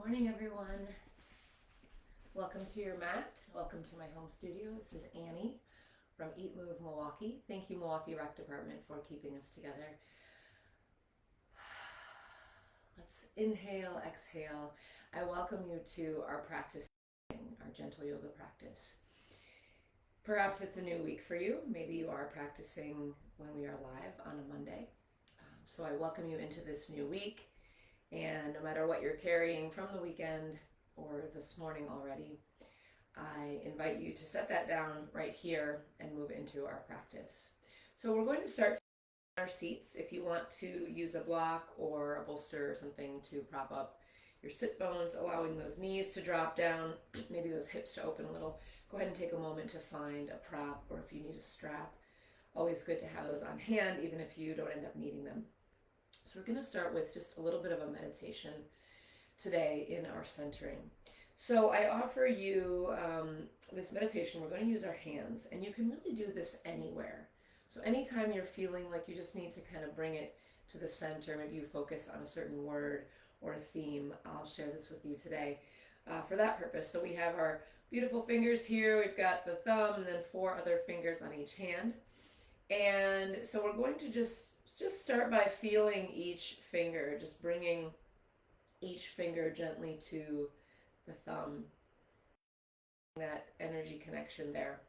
morning, everyone. Welcome to your mat. Welcome to my home studio. This is Annie from Eat Move Milwaukee. Thank you, Milwaukee Rec Department, for keeping us together. Let's inhale, exhale. I welcome you to our practice, our gentle yoga practice. Perhaps it's a new week for you. Maybe you are practicing when we are live on a Monday. So I welcome you into this new week. And no matter what you're carrying from the weekend or this morning already, I invite you to set that down right here and move into our practice. So we're going to start in our seats. If you want to use a block or a bolster or something to prop up your sit bones, allowing those knees to drop down, maybe those hips to open a little, go ahead and take a moment to find a prop, or if you need a strap, always good to have those on hand, even if you don't end up needing them. So we're going to start with just a little bit of a meditation today in our centering. So I offer you this meditation. We're going to use our hands, and you can really do this anywhere. So anytime you're feeling like you just need to kind of bring it to the center, maybe you focus on a certain word or a theme, I'll share this with you today for that purpose. So we have our beautiful fingers here. We've got the thumb and then 4 other fingers on each hand. And so we're going to just start by feeling each finger, just bringing each finger gently to the thumb, that energy connection there.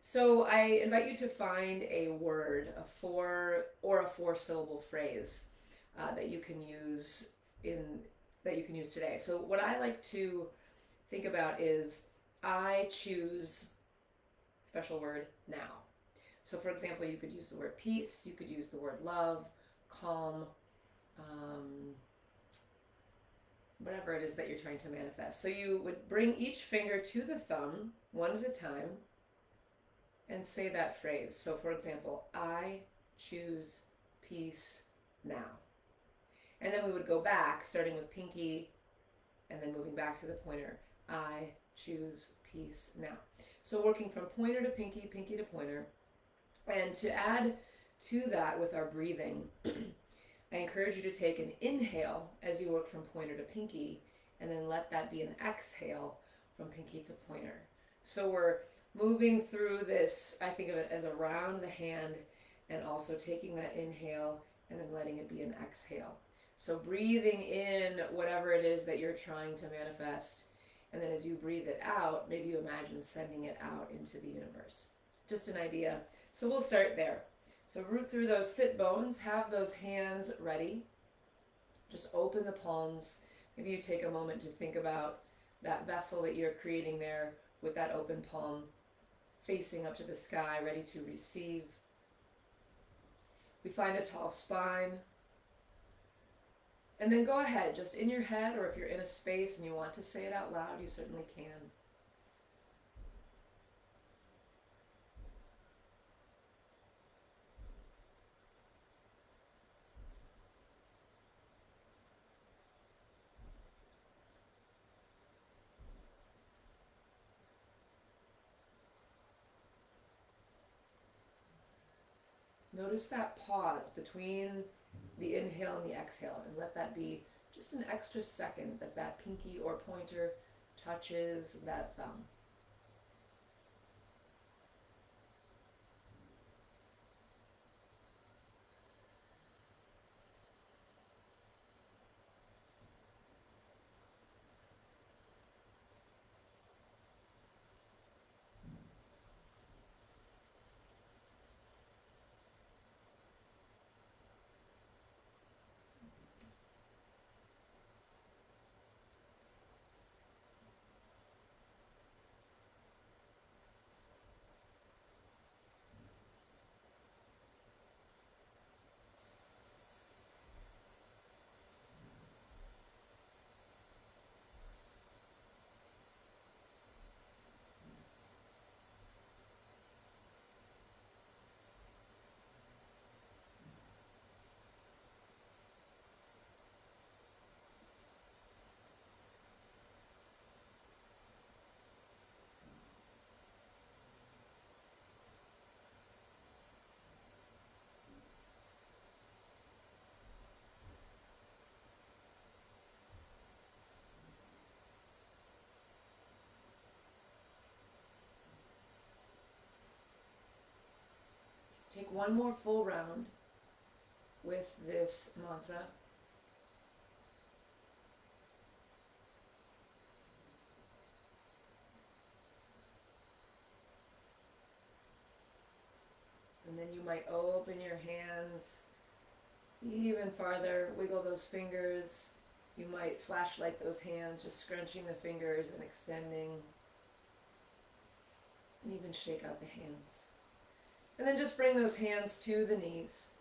So I invite you to find a word, a 4-syllable phrase that you can use today. So what I like to think about is I choose special word now. So for example, you could use the word peace, you could use the word love, calm, whatever it is that you're trying to manifest. So you would bring each finger to the thumb, one at a time, and say that phrase. So for example, I choose peace now. And then we would go back, starting with pinky, and then moving back to the pointer. I choose peace now. So working from pointer to pinky, pinky to pointer. And to add to that with our breathing, I encourage you to take an inhale as you work from pointer to pinky, and then let that be an exhale from pinky to pointer. So we're moving through this, I think of it as around the hand, and also taking that inhale and then letting it be an exhale. So breathing in whatever it is that you're trying to manifest, and then as you breathe it out, maybe you imagine sending it out into the universe. Just an idea. So we'll start there. So root through those sit bones, have those hands ready. Just open the palms. Maybe you take a moment to think about that vessel that you're creating there with that open palm facing up to the sky, ready to receive. We find a tall spine. And then go ahead, just in your head, or if you're in a space and you want to say it out loud, you certainly can. Notice that pause between the inhale and the exhale, and let that be just an extra second that pinky or pointer touches that thumb. Take one more full round with this mantra. And then you might open your hands even farther, wiggle those fingers. You might flashlight those hands, just scrunching the fingers and extending. And even shake out the hands. And then just bring those hands to the knees.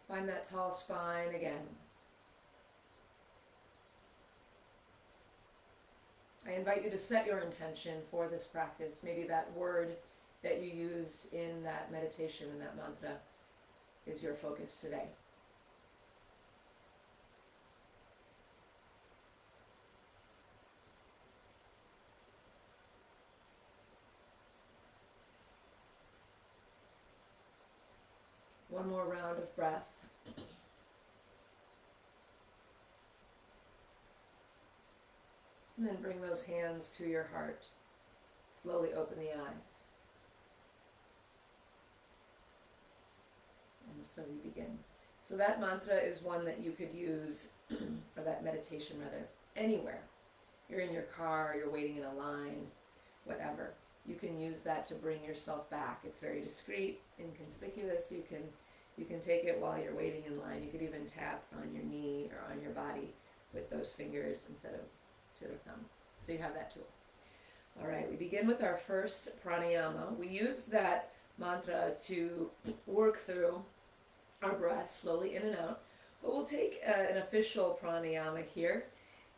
Find that tall spine again. I invite you to set your intention for this practice. Maybe that word that you used in that meditation, in that mantra, is your focus today. One more round of breath. And then bring those hands to your heart. Slowly open the eyes. And so we begin. So that mantra is one that you could use for that meditation, rather, anywhere. You're in your car, you're waiting in a line, whatever. You can use that to bring yourself back. It's very discreet, inconspicuous. You can take it while you're waiting in line. You could even tap on your knee or on your body with those fingers instead of to the thumb. So you have that tool. All right, we begin with our first pranayama. We use that mantra to work through our breath slowly in and out. But we'll take an official pranayama here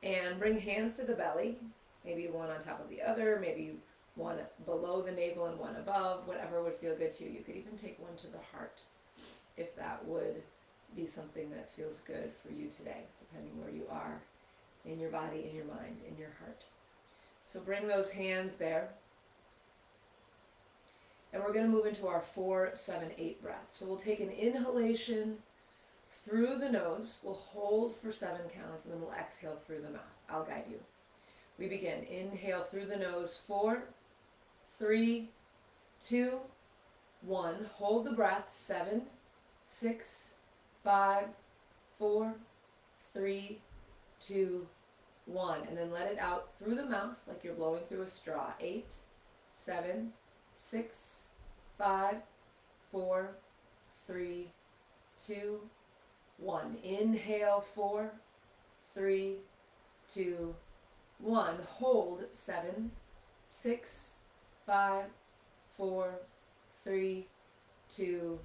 and bring hands to the belly, maybe one on top of the other, maybe one below the navel and one above, whatever would feel good to you. You could even take one to the heart if that would be something that feels good for you today, depending where you are in your body, in your mind, in your heart. So bring those hands there. And we're going to move into our 4, 7, 8 breath. So we'll take an inhalation through the nose. We'll hold for 7 counts, and then we'll exhale through the mouth. I'll guide you. We begin. Inhale through the nose. 4, 3, 2, 1. Hold the breath. 7, 6, 5, 4, 3, 2, 1. And then let it out through the mouth like you're blowing through a straw. 8, 7, 6, 5, 4, 3, 2, 1. Inhale. 4, 3, 2, 1. Hold. 7, 6, 5, 4, 3, 2,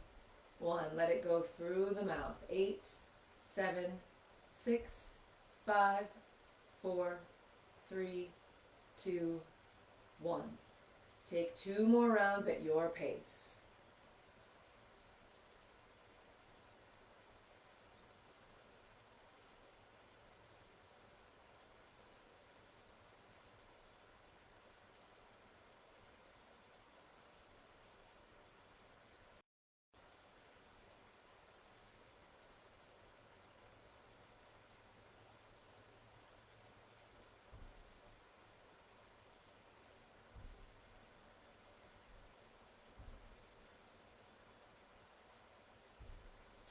1. Let it go through the mouth. 8, 7, 6, 5, 4, 3, 2, 1. Take 2 more rounds at your pace.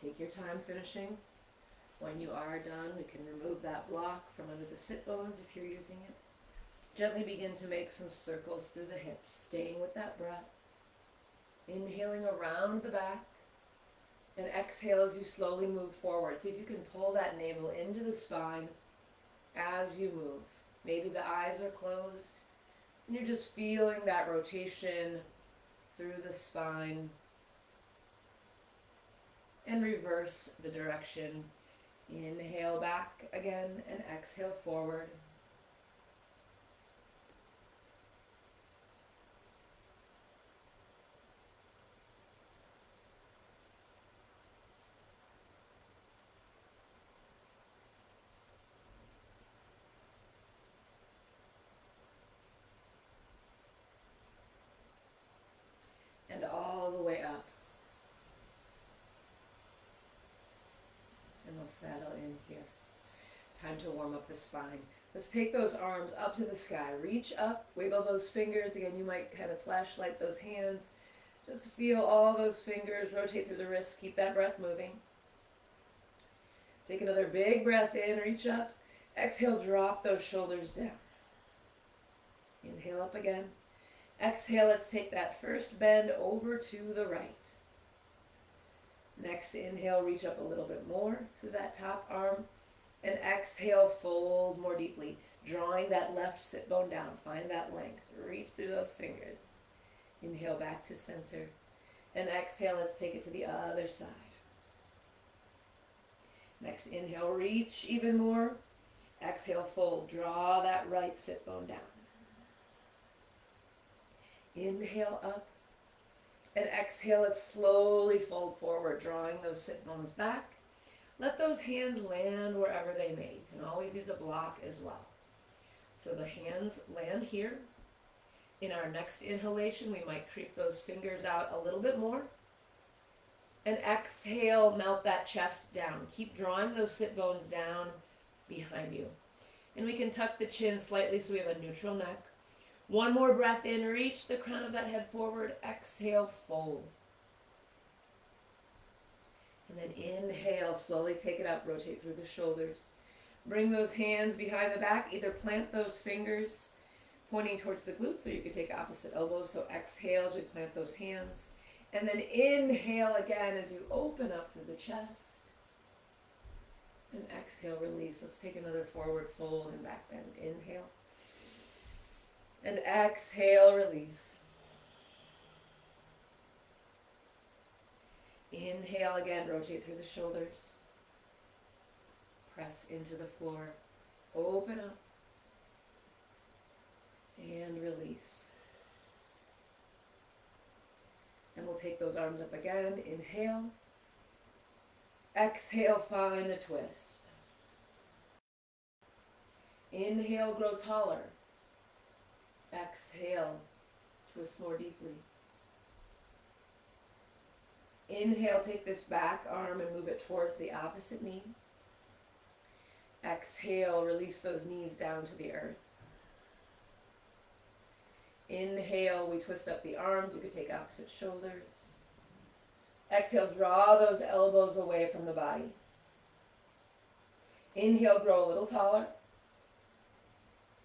Take your time finishing. When you are done, we can remove that block from under the sit bones if you're using it. Gently begin to make some circles through the hips, staying with that breath. Inhaling around the back, and exhale as you slowly move forward. See if you can pull that navel into the spine as you move. Maybe the eyes are closed, and you're just feeling that rotation through the spine. And reverse the direction. Inhale back again and exhale forward. And all the way up. And we'll settle in here. Time to warm up the spine. Let's take those arms up to the sky. Reach up, wiggle those fingers. Again, you might kind of flashlight those hands. Just feel all those fingers, rotate through the wrists, keep that breath moving. Take another big breath in, reach up. Exhale, drop those shoulders down. Inhale up again. Exhale, let's take that first bend over to the right. Next inhale, reach up a little bit more through that top arm. And exhale, fold more deeply, drawing that left sit bone down. Find that length. Reach through those fingers. Inhale back to center. And exhale, let's take it to the other side. Next inhale, reach even more. Exhale, fold. Draw that right sit bone down. Inhale up. And exhale, let's slowly fold forward, drawing those sit bones back. Let those hands land wherever they may. You can always use a block as well. So the hands land here. In our next inhalation, we might creep those fingers out a little bit more. And exhale, melt that chest down. Keep drawing those sit bones down behind you. And we can tuck the chin slightly so we have a neutral neck. One more breath in, reach the crown of that head forward. Exhale, fold. And then inhale, slowly take it up, rotate through the shoulders. Bring those hands behind the back, either plant those fingers pointing towards the glutes, or you could take opposite elbows. So exhale as we plant those hands. And then inhale again as you open up through the chest. And exhale, release. Let's take another forward fold and back bend. Inhale. And exhale, release. Inhale again, rotate through the shoulders. Press into the floor. Open up. And release. And we'll take those arms up again. Inhale. Exhale, find a twist. Inhale, grow taller. Exhale, twist more deeply. Inhale, take this back arm and move it towards the opposite knee. Exhale, release those knees down to the earth. Inhale, we twist up the arms. You could take opposite shoulders. Exhale, draw those elbows away from the body. Inhale, grow a little taller.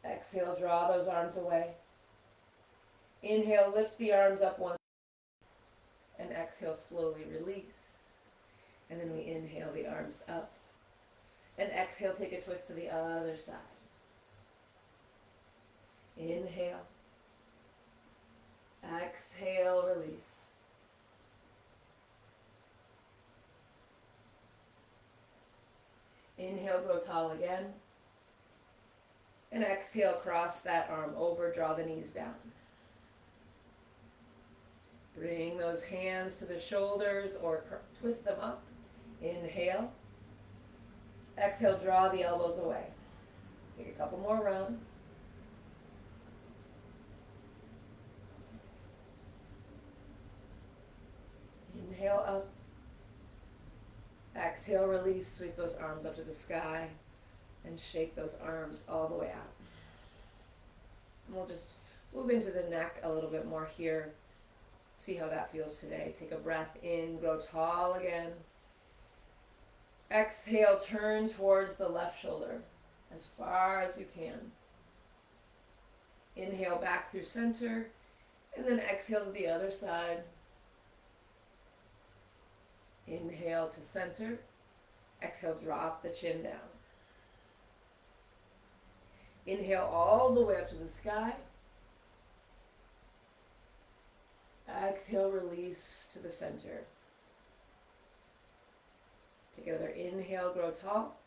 Exhale, draw those arms away. Inhale, lift the arms up once. And exhale, slowly release. And then we inhale the arms up. And exhale, take a twist to the other side. Inhale. Exhale, release. Inhale, grow tall again. And exhale, cross that arm over, draw the knees down. Bring those hands to the shoulders or twist them up. Inhale. Exhale, draw the elbows away. Take a couple more rounds. Inhale up. Exhale, release. Sweep those arms up to the sky and shake those arms all the way out. And we'll just move into the neck a little bit more here. See how that feels today. Take a breath in, grow tall again. Exhale, turn towards the left shoulder as far as you can. Inhale back through center, and then exhale to the other side. Inhale to center. Exhale, drop the chin down. Inhale all the way up to the sky. Exhale, release to the center. Take another inhale, grow tall.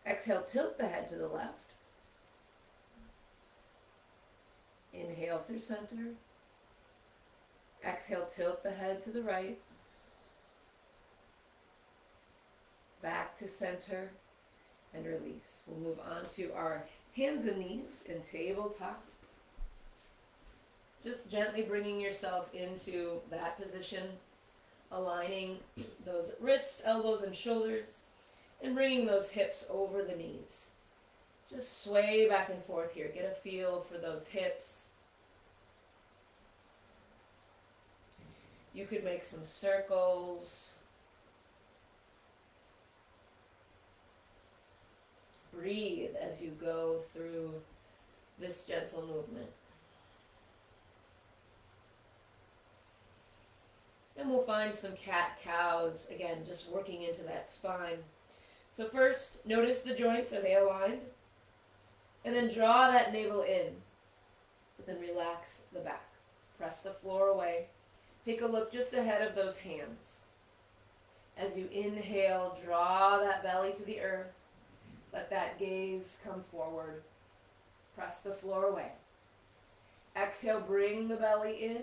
Exhale, tilt the head to the left. Inhale through center. Exhale, tilt the head to the right. Back to center and release. We'll move on to our hands and knees in tabletop. Just gently bringing yourself into that position, aligning those wrists, elbows, and shoulders. And bringing those hips over the knees. Just sway back and forth here. Get a feel for those hips. You could make some circles. Breathe as you go through this gentle movement. And we'll find some cat-cows, again, just working into that spine. So first, notice the joints, are they aligned? And then draw that navel in, but then relax the back. Press the floor away. Take a look just ahead of those hands. As you inhale, draw that belly to the earth. Let that gaze come forward. Press the floor away. Exhale, bring the belly in.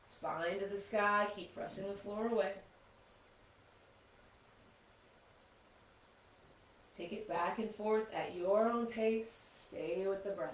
Spine to the sky. Keep pressing the floor away. Take it back and forth at your own pace. Stay with the breath.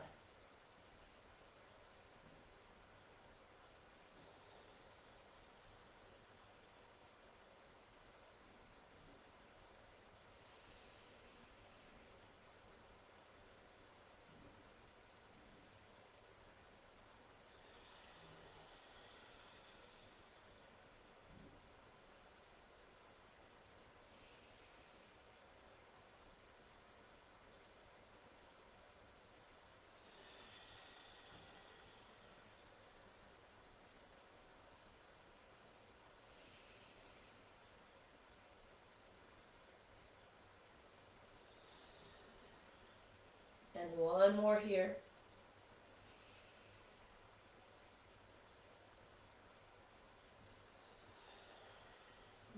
And one more here.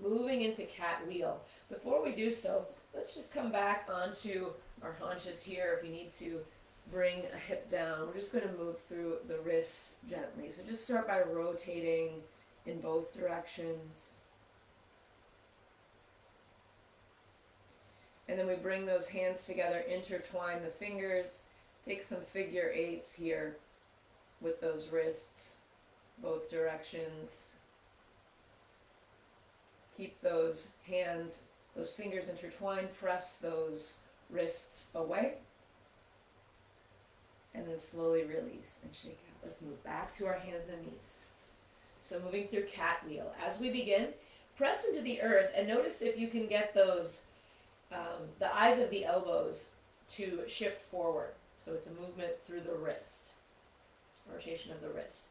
Moving into cat wheel. Before we do so, let's just come back onto our haunches here. If you need to bring a hip down, we're just going to move through the wrists gently. So just start by rotating in both directions. And then we bring those hands together, intertwine the fingers, take some figure eights here with those wrists, both directions. Keep those hands, those fingers intertwined, press those wrists away. And then slowly release and shake out. Let's move back to our hands and knees. So moving through cat wheel. As we begin, press into the earth and notice if you can get those the eyes of the elbows to shift forward. So it's a movement through the wrist, rotation of the wrist.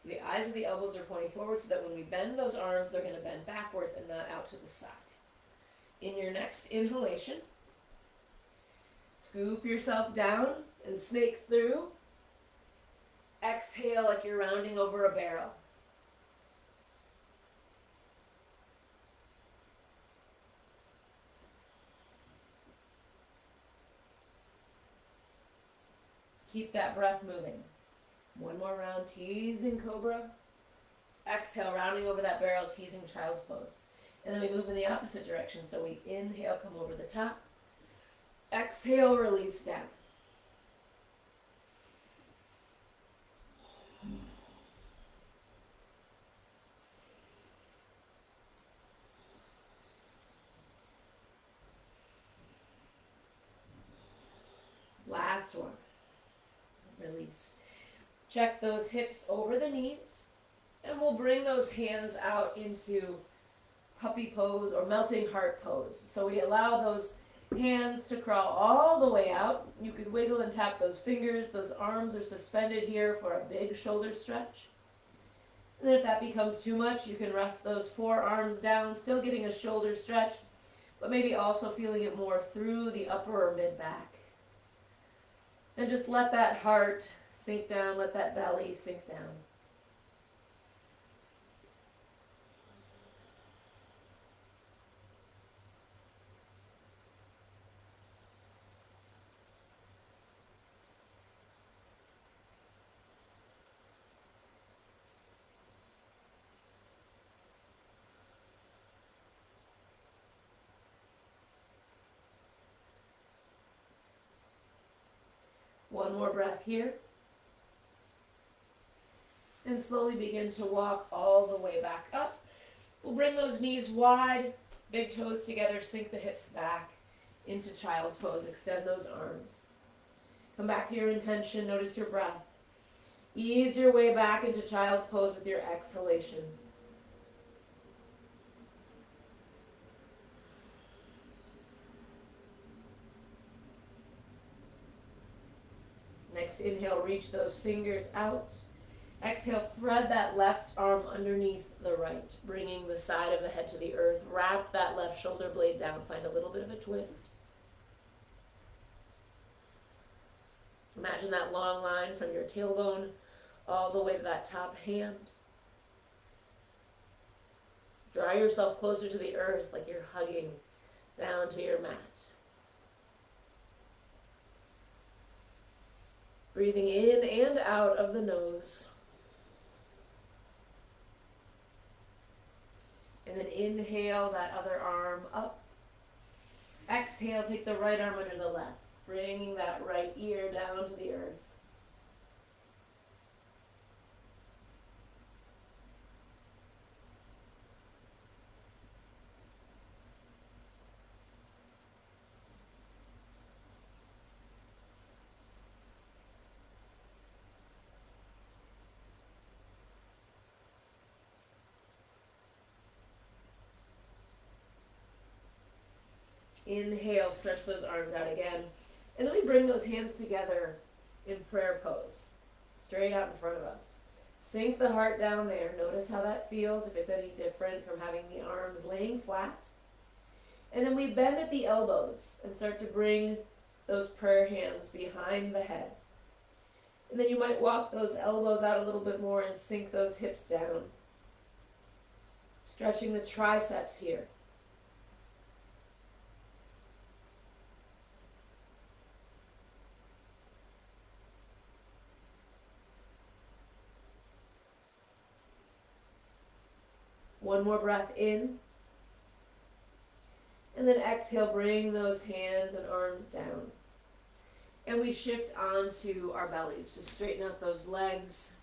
So the eyes of the elbows are pointing forward so that when we bend those arms, they're going to bend backwards and not out to the side. In your next inhalation, scoop yourself down and snake through. Exhale like you're rounding over a barrel. Keep that breath moving. One more round, teasing cobra. Exhale, rounding over that barrel, teasing child's pose. And then we move in the opposite direction. So we inhale, come over the top. Exhale, release down. Last one. Release. Check those hips over the knees, and we'll bring those hands out into puppy pose or melting heart pose. So we allow those hands to crawl all the way out. You could wiggle and tap those fingers. Those arms are suspended here for a big shoulder stretch. And then if that becomes too much, you can rest those forearms down, still getting a shoulder stretch, but maybe also feeling it more through the upper or mid-back. And just let that heart sink down, let that belly sink down. One more breath here. And slowly begin to walk all the way back up. We'll bring those knees wide, big toes together, sink the hips back. into child's pose. Extend those arms. Come back to your intention. Notice your breath. Ease your way back into child's pose with your exhalation. Next inhale, reach those fingers out. Exhale, thread that left arm underneath the right, bringing the side of the head to the earth. Wrap that left shoulder blade down. Find a little bit of a twist. Imagine that long line from your tailbone all the way to that top hand. Draw yourself closer to the earth like you're hugging down to your mat. Breathing in and out of the nose. And then inhale that other arm up. Exhale, take the right arm under the left, bringing that right ear down to the earth. Inhale, stretch those arms out again. And then we bring those hands together in prayer pose, straight out in front of us. Sink the heart down there. Notice how that feels, if it's any different from having the arms laying flat. And then we bend at the elbows and start to bring those prayer hands behind the head. And then you might walk those elbows out a little bit more and sink those hips down. Stretching the triceps here. One more breath in. And then exhale, bring those hands and arms down. And we shift onto our bellies. Just straighten out those legs.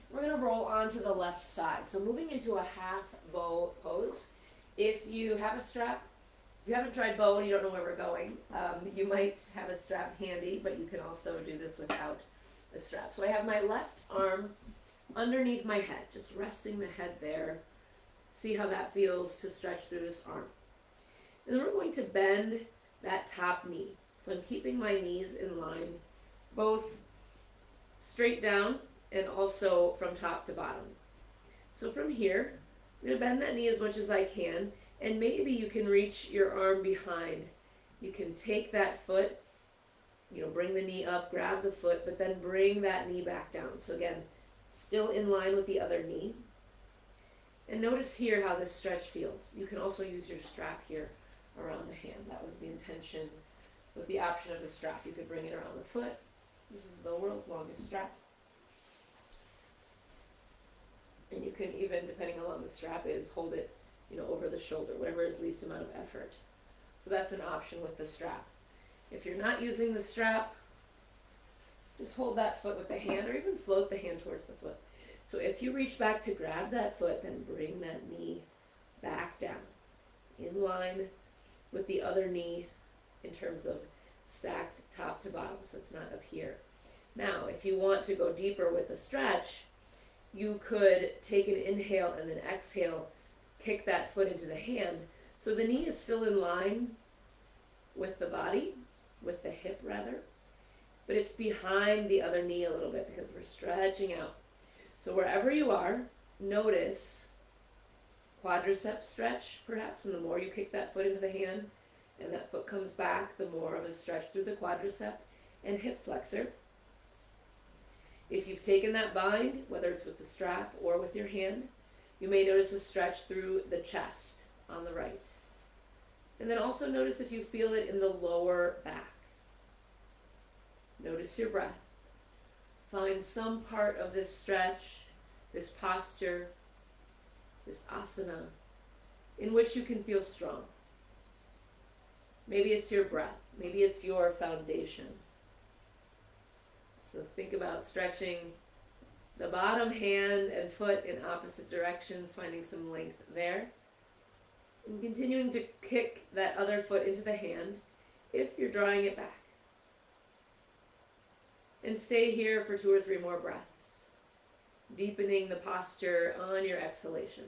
We're going to roll onto the left side. So moving into a half bow pose. If you have a strap, if you haven't tried bow and you don't know where we're going, you might have a strap handy, but you can also do this without a strap. So I have my left arm underneath my head, just resting the head there. See how that feels to stretch through this arm. And then we're going to bend that top knee. So I'm keeping my knees in line, both straight down and also from top to bottom. So from here, I'm going to bend that knee as much as I can, and maybe you can reach your arm behind. You can take that foot, bring the knee up, grab the foot, but then bring that knee back down. So again, still in line with the other knee. And notice here how this stretch feels. You can also use your strap here around the hand. That was the intention with the option of the strap. You could bring it around the foot. This is the world's longest strap. And you can even, depending on how long the strap is, hold it, over the shoulder, whatever is least amount of effort. So that's an option with the strap. If you're not using the strap, just hold that foot with the hand, or even float the hand towards the foot. So if you reach back to grab that foot, then bring that knee back down, in line with the other knee in terms of stacked top to bottom, so it's not up here. Now, if you want to go deeper with the stretch, you could take an inhale and then exhale, kick that foot into the hand. So the knee is still in line with the body, with the hip rather, but it's behind the other knee a little bit because we're stretching out. So wherever you are, notice quadricep stretch perhaps, and the more you kick that foot into the hand and that foot comes back, the more of a stretch through the quadricep and hip flexor. If you've taken that bind, whether it's with the strap or with your hand, you may notice a stretch through the chest on the right. And then also notice if you feel it in the lower back. Notice your breath. Find some part of this stretch, this posture, this asana, in which you can feel strong. Maybe it's your breath. Maybe it's your foundation. So think about stretching the bottom hand and foot in opposite directions, finding some length there. And continuing to kick that other foot into the hand. if you're drawing it back. And stay here for 2 or 3 more breaths, deepening the posture on your exhalation.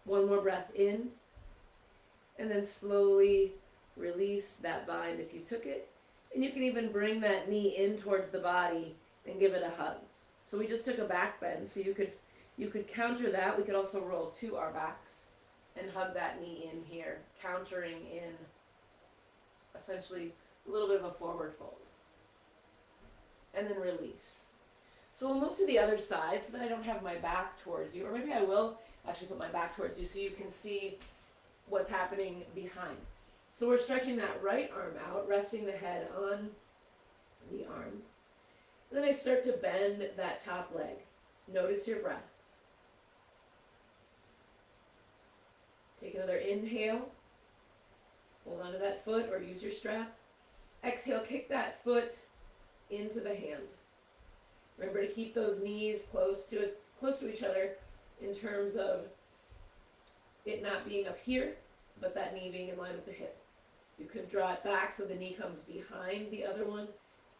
One more breath in, and then slowly release that bind if you took it. And you can even bring that knee in towards the body and give it a hug. So we just took a back bend, so you could counter that. We could also roll to our backs and hug that knee in here, countering in essentially a little bit of a forward fold. And then release. So we'll move to the other side so that I don't have my back towards you, or maybe I will actually put my back towards you so you can see what's happening behind. So we're stretching that right arm out, resting the head on the arm. And then I start to bend that top leg. Notice your breath. Take another inhale. Hold onto that foot or use your strap. Exhale, kick that foot into the hand. Remember to keep those knees close to each other in terms of it not being up here, but that knee being in line with the hip. You could draw it back so the knee comes behind the other one,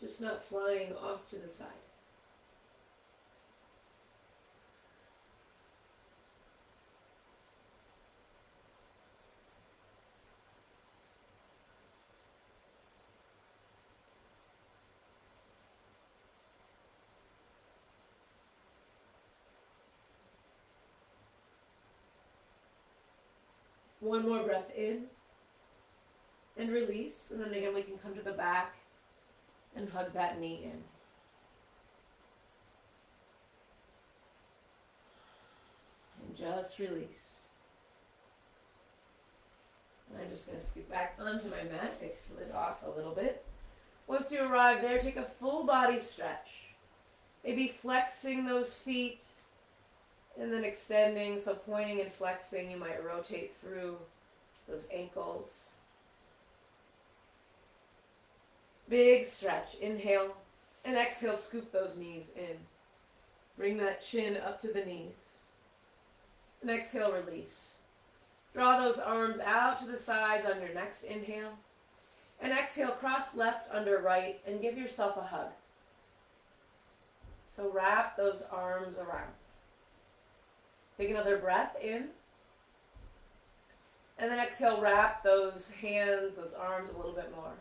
just not flying off to the side. One more breath in and release, and then again we can come to the back and hug that knee in. And just release. And I'm just going to scoot back onto my mat. I slid off a little bit. Once you arrive there, take a full body stretch. Maybe flexing those feet and then extending, so pointing and flexing, you might rotate through those ankles. Big stretch. Inhale and exhale, scoop those knees in. Bring that chin up to the knees. And exhale, release. Draw those arms out to the sides on your next inhale. And exhale, cross left under right and give yourself a hug. So wrap those arms around. Take another breath in. And then exhale, wrap those hands, those arms a little bit more.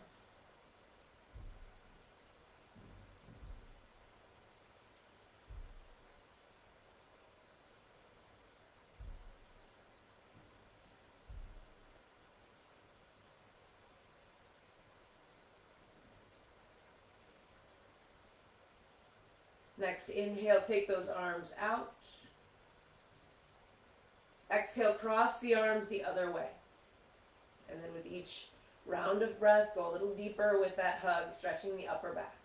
Next inhale, take those arms out. Exhale, cross the arms the other way. And then with each round of breath, go a little deeper with that hug, stretching the upper back.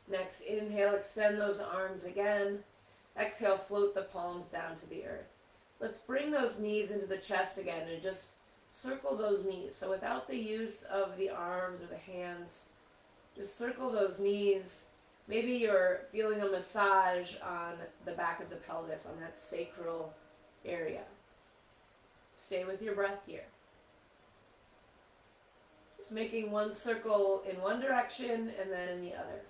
Next inhale, extend those arms again. Exhale, float the palms down to the earth. Let's bring those knees into the chest again and just circle those knees. So without the use of the arms or the hands, just circle those knees. Maybe you're feeling a massage on the back of the pelvis, on that sacral area. Stay with your breath here. Just making one circle in one direction and then in the other.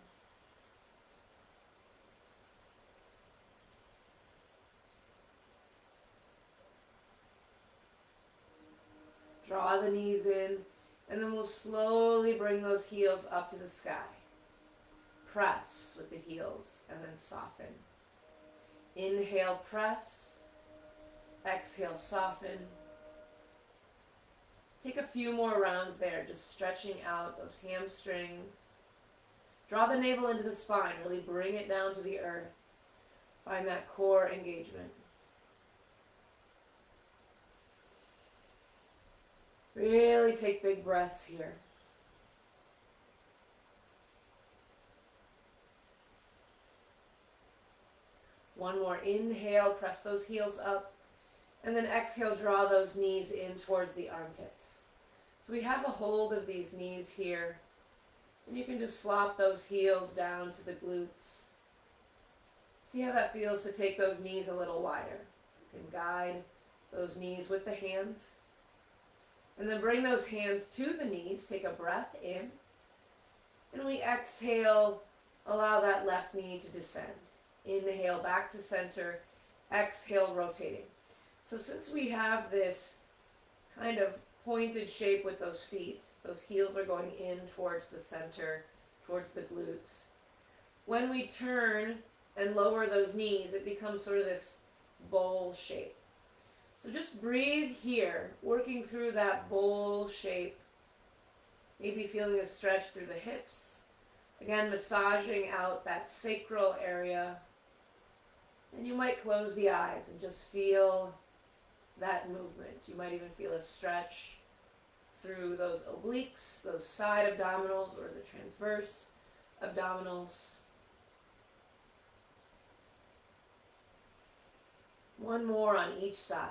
Draw the knees in, and then we'll slowly bring those heels up to the sky. Press with the heels, and then soften. Inhale, press. Exhale, soften. Take a few more rounds there, just stretching out those hamstrings. Draw the navel into the spine, really bring it down to the earth. Find that core engagement. Really take big breaths here. One more. Inhale, press those heels up. And then exhale, draw those knees in towards the armpits. So we have a hold of these knees here. And you can just flop those heels down to the glutes. See how that feels to take those knees a little wider. You can guide those knees with the hands. And then bring those hands to the knees. Take a breath in. And we exhale, allow that left knee to descend. Inhale, back to center. Exhale, rotating. So since we have this kind of pointed shape with those feet, those heels are going in towards the center, towards the glutes. When we turn and lower those knees, it becomes sort of this bowl shape. So just breathe here, working through that bowl shape. Maybe feeling a stretch through the hips. Again, massaging out that sacral area. And you might close the eyes and just feel that movement. You might even feel a stretch through those obliques, those side abdominals, or the transverse abdominals. One more on each side.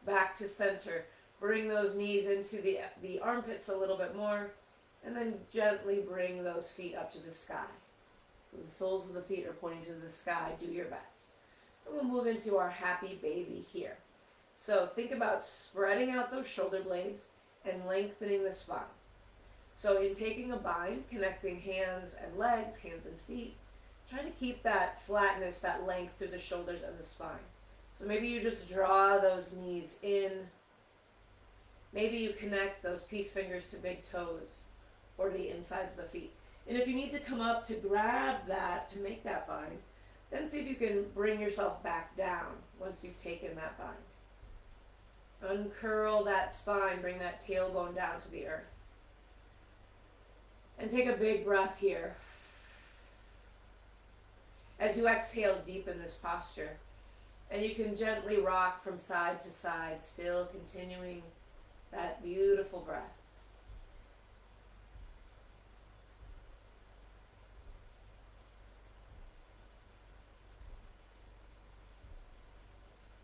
Back to center. Bring those knees into the armpits a little bit more, and then gently bring those feet up to the sky. So the soles of the feet are pointing to the sky. Do your best. And we'll move into our happy baby here. So think about spreading out those shoulder blades and lengthening the spine. So in taking a bind, connecting hands and legs, hands and feet, try to keep that flatness, that length through the shoulders and the spine. So maybe you just draw those knees in. Maybe you connect those peace fingers to big toes or the insides of the feet. And if you need to come up to grab that, to make that bind, then see if you can bring yourself back down once you've taken that bind. Uncurl that spine, bring that tailbone down to the earth. And take a big breath here. As you exhale, deepen this posture. And you can gently rock from side to side, still continuing that beautiful breath.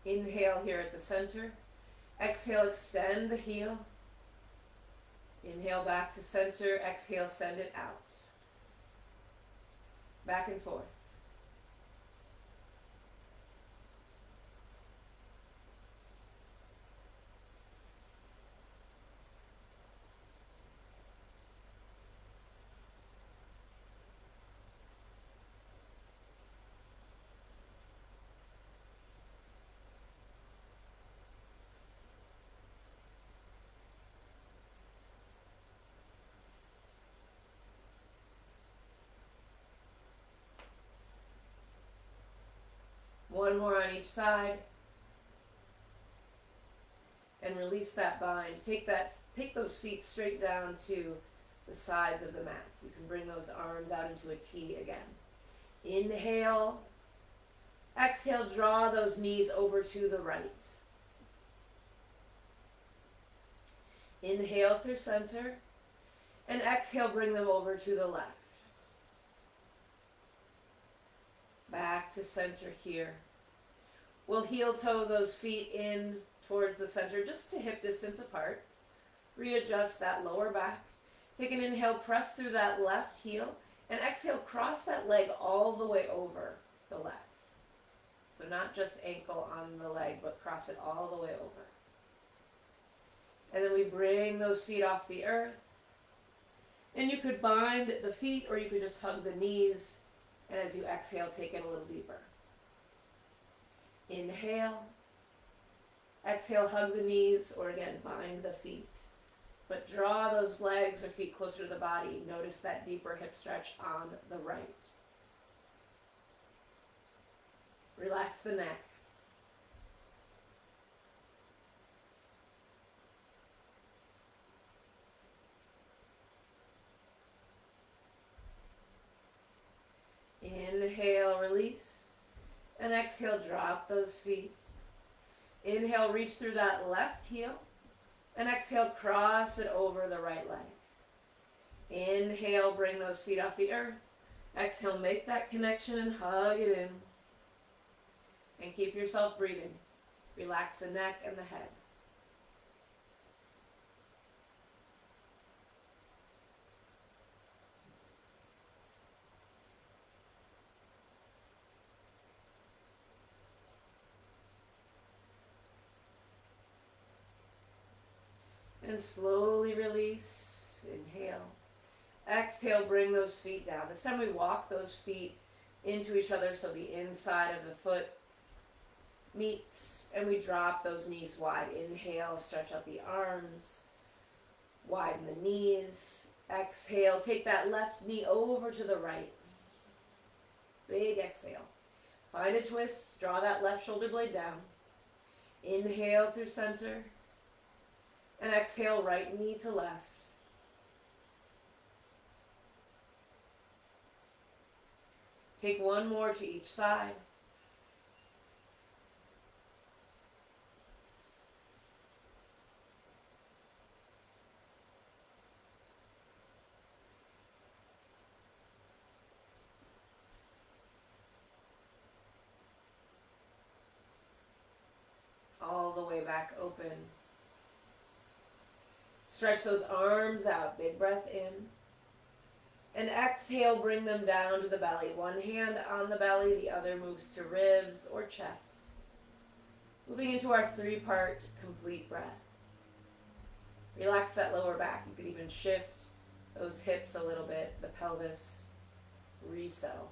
Inhale here at the center. Exhale, extend the heel. Inhale back to center. Exhale, send it out. Back and forth. One more on each side. And release that bind. Take those feet straight down to the sides of the mat. You can bring those arms out into a T again. Inhale. Exhale, draw those knees over to the right. Inhale through center. And exhale, bring them over to the left. Back to center here. We'll heel toe those feet in towards the center, just to hip distance apart. Readjust that lower back. Take an inhale, press through that left heel, and exhale, cross that leg all the way over the left. So not just ankle on the leg, but cross it all the way over. And then we bring those feet off the earth. And you could bind the feet, or you could just hug the knees. And as you exhale, take it a little deeper. Inhale. Exhale, hug the knees, or again, bind the feet. But draw those legs or feet closer to the body. Notice that deeper hip stretch on the right. Relax the neck. Inhale, release. And exhale, drop those feet. Inhale, reach through that left heel. And exhale, cross it over the right leg. Inhale, bring those feet off the earth. Exhale, make that connection and hug it in. And keep yourself breathing. Relax the neck and the head. And slowly release. Inhale. Exhale, bring those feet down. This time we walk those feet into each other so the inside of the foot meets, and we drop those knees wide. Inhale, stretch out the arms, widen the knees. Exhale, take that left knee over to the right. Big exhale. Find a twist, draw that left shoulder blade down. Inhale through center, and exhale, right knee to left. Take one more to each side. All the way back open. Stretch those arms out. Big breath in. And exhale, bring them down to the belly. One hand on the belly, the other moves to ribs or chest. Moving into our three-part complete breath. Relax that lower back. You could even shift those hips a little bit, the pelvis. Resettle.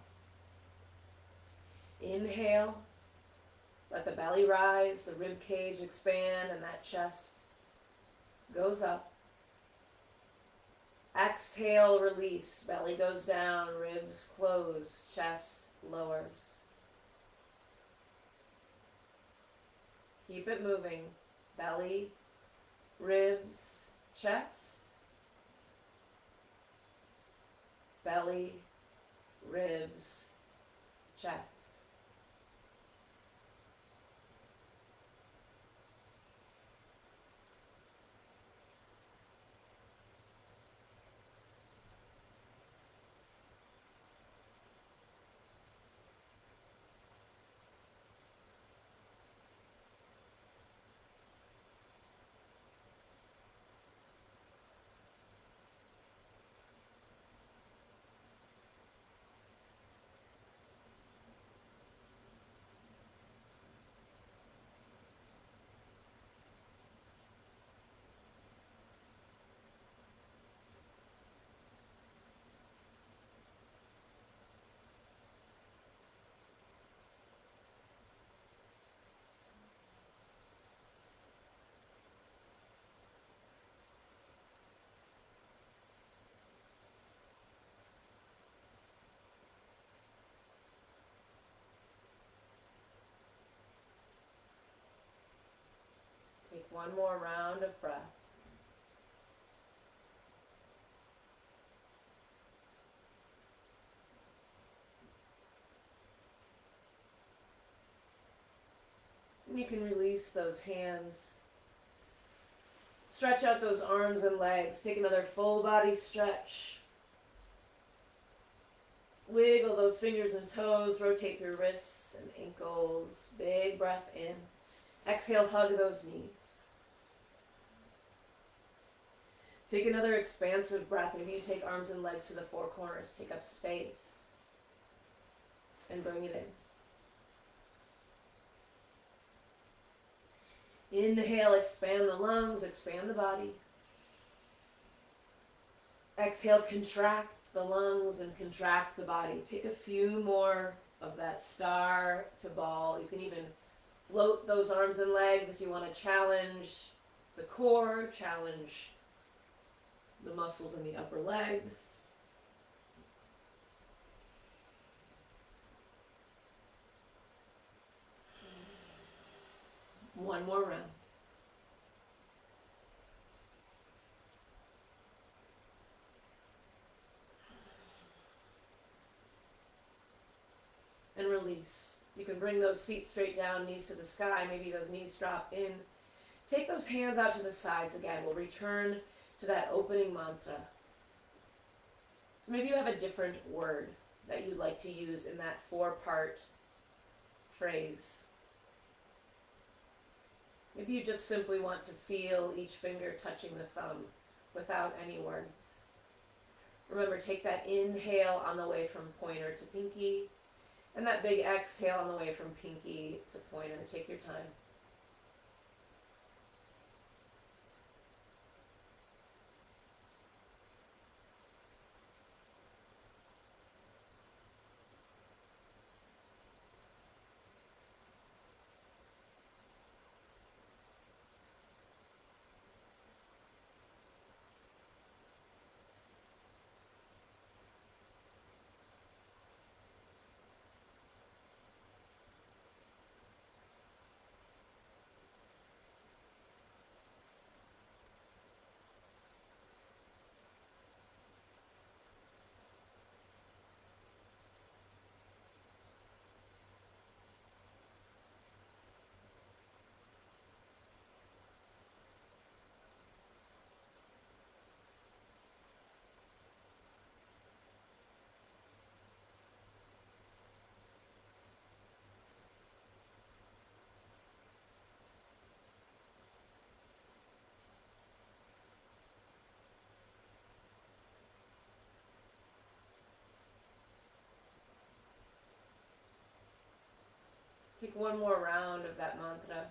Inhale. Let the belly rise, the rib cage expand, and that chest goes up. Exhale, release. Belly goes down, ribs close, chest lowers. Keep it moving. Belly, ribs, chest. Belly, ribs, chest. Take one more round of breath. And you can release those hands. Stretch out those arms and legs. Take another full body stretch. Wiggle those fingers and toes. Rotate through wrists and ankles. Big breath in. Exhale, hug those knees. Take another expansive breath. Maybe you take arms and legs to the four corners. Take up space. And bring it in. Inhale, expand the lungs, expand the body. Exhale, contract the lungs and contract the body. Take a few more of that star to ball. You can even float those arms and legs if you want to challenge the core, challenge the muscles in the upper legs. One more round. And release. You can bring those feet straight down, knees to the sky. Maybe those knees drop in Take those hands out to the sides again. We'll return to that opening mantra. So maybe you have a different word that you'd like to use in that 4-part phrase. Maybe you just simply want to feel each finger touching the thumb without any words. Remember, take that inhale on the way from pointer to pinky, and that big exhale on the way from pinky to pointer. Take your time. Take one more round of that mantra.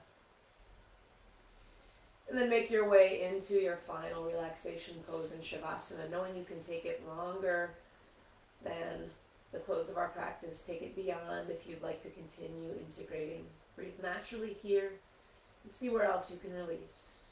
And then make your way into your final relaxation pose in Shavasana, knowing you can take it longer than the close of our practice. Take it beyond if you'd like to continue integrating. Breathe naturally here and see where else you can release.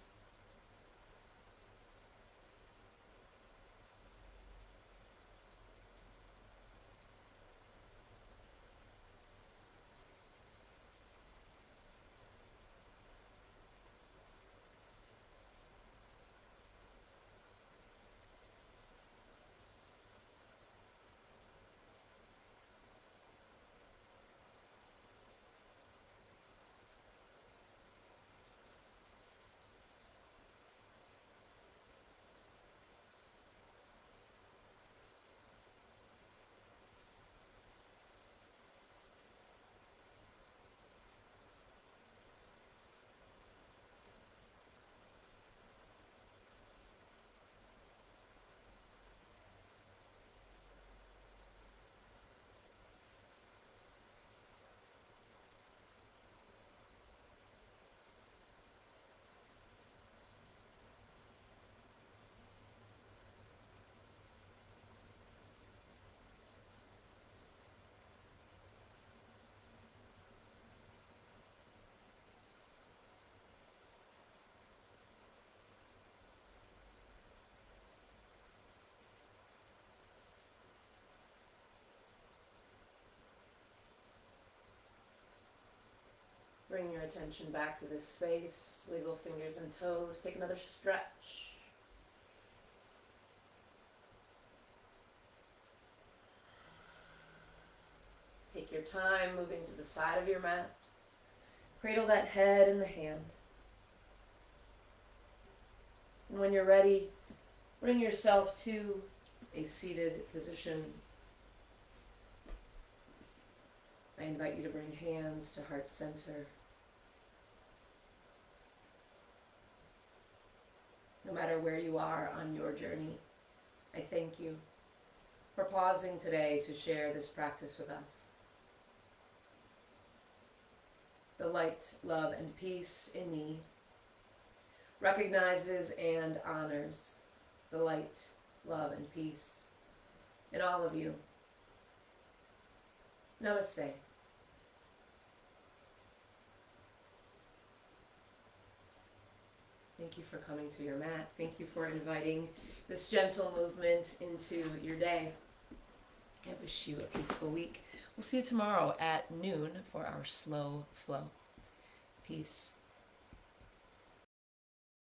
Bring your attention back to this space. Wiggle fingers and toes. Take another stretch. Take your time moving to the side of your mat. Cradle that head in the hand. And when you're ready, bring yourself to a seated position. I invite you to bring hands to heart center. No matter where you are on your journey, I thank you for pausing today to share this practice with us. The light, love, and peace in me recognizes and honors the light, love, and peace in all of you. Namaste. Thank you for coming to your mat. Thank you for inviting this gentle movement into your day. I wish you a peaceful week. We'll see you tomorrow at noon for our slow flow. Peace.